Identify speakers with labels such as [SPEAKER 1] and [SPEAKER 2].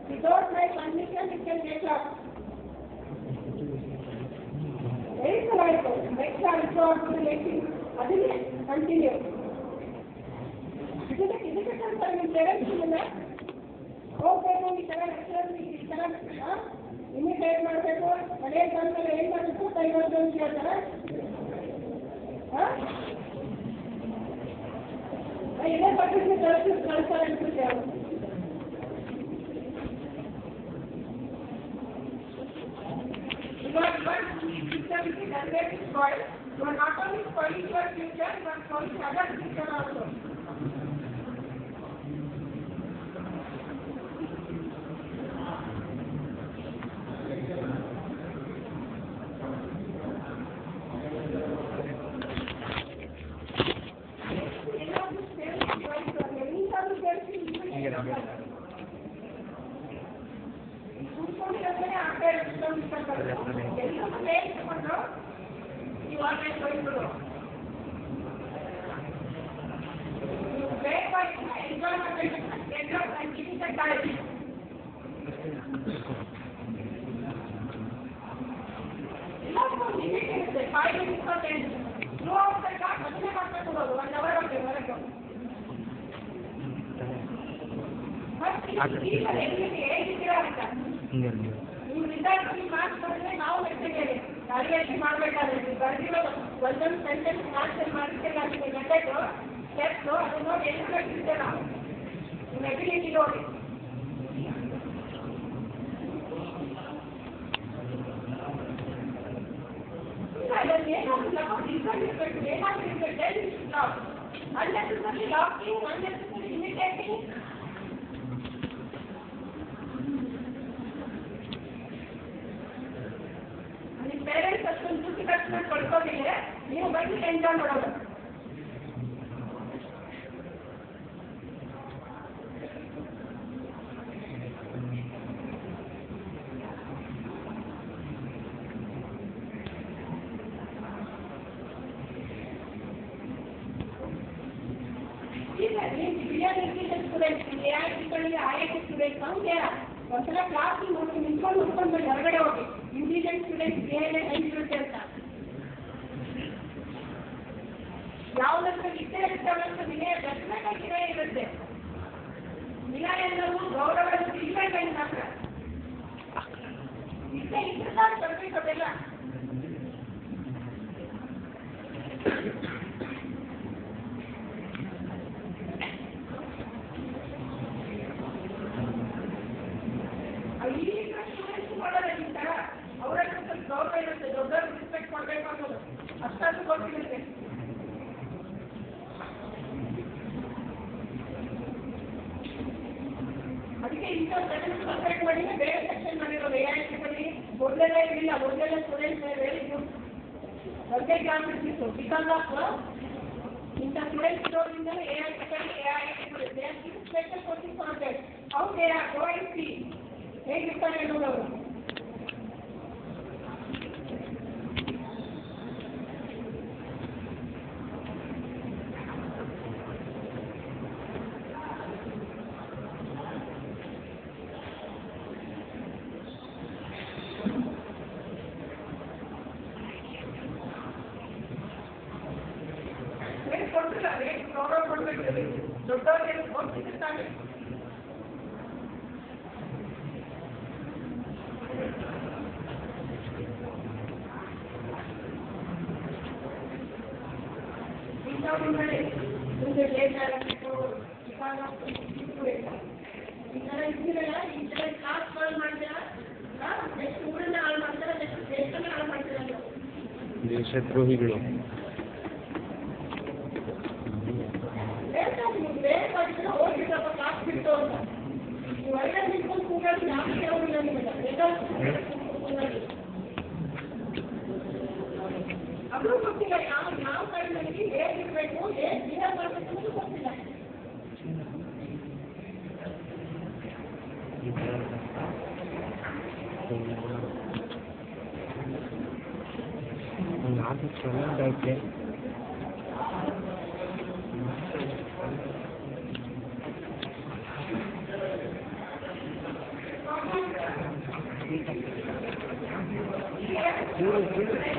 [SPEAKER 1] Without my permission, it can get up. Very polite. Next time, continue. Is it a concern in parents? Okay, no, we cannot imitate ಮಾಡಬೇಕು ಮನೆ ಬಂದರೆ ಏನು ಮಾಡಬೇಕು ಕೈಗೊಂಡು ಅಂತ ಹೇಳ್ತಾರೆ ಇದೇ ಪಟ್ಟಿಗೆ ಕಳಿಸ್ತಾರೆ ಅನ್ಸುತ್ತೆ ಅವರು Because system is always spoiled. You are not only spoiling your future, you are spoiling other future also. You always going to go. You wait for enjoyment and give it a time. Not for minutes, 5 minutes or 10. Throughout the class, 1 hour of the work. But ನೀವು ವಿದ್ಯಾರ್ಥಿ marks ಬಂದರೆ ನಾವು ಮೆಚ್ಚುತ್ತೇವೆ ಅರಿಯಾಗಿ ಮಾಡಬೇಕಾದ್ರೆ ಬರೆದಿರೋ ಒಂದೊಂದು sentence marks ಮಾಡಿಸ್ತೇವೆ ಅದಕ್ಕೆ method steps ಅದನ್ನು ನೋಡಿ ಎಲ್ಲಿರ್ತೇವೆ ನಾವು ನಿಮ್ಮ ಎಬಿಲಿಟಿ ನೋಡಿ ಅದರಲ್ಲಿ ಏನಾಗಿಲ್ಲ ಇನ್ಫಾರ್ಮೇಷನ್ ಏನಾಗಿರುತ್ತೆ daily stop unnecessary locking unnecessary imitating parents ಅಷ್ಟೊಂದು ದುಡ್ಡು ಖರ್ಚು ಮಾಡಿ ಕೊಡ್ಕೋದಿಲ್ಲ ನೀವು ಬಂದು ಎಂಜಾಯ್ ಮಾಡೋದು ಈಗ ನೀವು ಬಿರಿಯಾನಿ ಸ್ಟೂಡೆಂಟ್ಸ್ IIT ಸ್ಟೂಡೆಂಟ್ಸ್ ಅವ್ರಿಗೆ ಒಂದ್ಸಲ ಕ್ಲಾಸ್ ನಿಂತ್ಕೊಂಡು ಹುಡ್ಕೊಂಡು ಹೊರಗಡೆ ಹೋಗಿ ಇಂಟೆಲಿಜೆಂಟ್ ಸ್ಟೂಡೆಂಟ್ಸ್ ಏನೇ ಹೆಂಗಿರುತ್ತೆ ಅಂತ ಯಾವುದಕ್ಕೆ ಇಷ್ಟೇ ಇರ್ತವೆ ಅಂತ ವಿನಯ ಡೆಫಿನೆಟಾಗಿಯೇ ಇರುತ್ತೆ ವಿನಯ ಎಲ್ಲವೂ ಗೌರವದ ಇರಬೇಕಂತ ಮಾತ್ರ ಇಷ್ಟೇ ಇದ್ರೆ ಸಾಕು ಬರ್ಬೇಕು ಅದೆಲ್ಲ ಅವರನ್ನು ಸ್ವಲ್ಪ ಗೌರವ ಇರುತ್ತೆ ದೊಡ್ಡವ್ರಿಗೆ ರೆಸ್ಪೆಕ್ಟ್ ಮಾಡಬೇಕು ಅನ್ನೋದು ಅಷ್ಟಾದ್ರೂ ಗೊತ್ತಿರುತ್ತೆ ಅದಕ್ಕೆ ಇಂಥ ಸೆಕ್ಷನ್ ಸಪ್ರೇಟ್ ಮಾಡಿ ಬೇರೆ ಸೆಕ್ಷನ್ ಮಾಡಿರೋದು AICದಲ್ಲಿ ಮೊದಲೆಲ್ಲ ಇರಲಿಲ್ಲ ಮೊದಲೆಲ್ಲ ಸ್ಟೂಡೆಂಟ್ಸ್ ವೆರಿ ಗುಡ್ ಬಗ್ಗೆ ಕ್ಲಾಸಸ್ ಇತ್ತು ಬಿಕಾಸ್ ಆಫ್ ಇಂಥ ಸ್ಟೂಡೆಂಟ್ಸ್ ಇರೋದ್ರಿಂದಲೇ AICದಲ್ಲಿ special coaching for that how they are going see ಹೇಗಿರ್ತಾರೆ ಅನ್ನೋದವರು ಗೌರವ ಕೊಡಬೇಕು ದೊಡ್ಡವರಿಗೆ ಹೋಗ್ತಿರ್ತಾರೆ ಮುಂದೆ ಬೇಕಾಗಬೇಕು ಈ ಥರ ಇದ್ದೀರಲ್ಲ ಈ ಥರ ಕ್ಲಾಸ್ಗಳು ಮಾಡ್ತೀರಾ ಎಷ್ಟು ಊರನ್ನ ಹಾಳು ಮಾಡ್ತಾರೆ ಎಷ್ಟು ದೇಶನ ಹಾಳು ಮಾಡ್ತೀರ
[SPEAKER 2] ದೇಶದ್ರೋಹಿಗಳು
[SPEAKER 1] ಬೇರೆ ಹೋಗಿ ಸ್ವಲ್ಪ ಕ್ಲಾಸ್ ಬಿಟ್ಟು ಅಂತ ಒಳ್ಳೆ ನಿಂತ್ಕೊಂಡು ಕೂಗಾಡಿ ಯಾವ ಕೇಳೋದಿಲ್ಲ ನಿಮಗೆ ಅದು ಗೊತ್ತಿಲ್ಲ. ಯಾವ ಕಡೆಯಲ್ಲಿ ಹೇಗಿರ್ಬೇಕು, ಹೇಗೆ ಬಿಹೇವ್ ಮಾಡಬೇಕು ಅಂತ ಗೊತ್ತಿಲ್ಲ.
[SPEAKER 2] ನಾನು ಚೆನ್ನಾಗೈತೆ.
[SPEAKER 1] Thank you.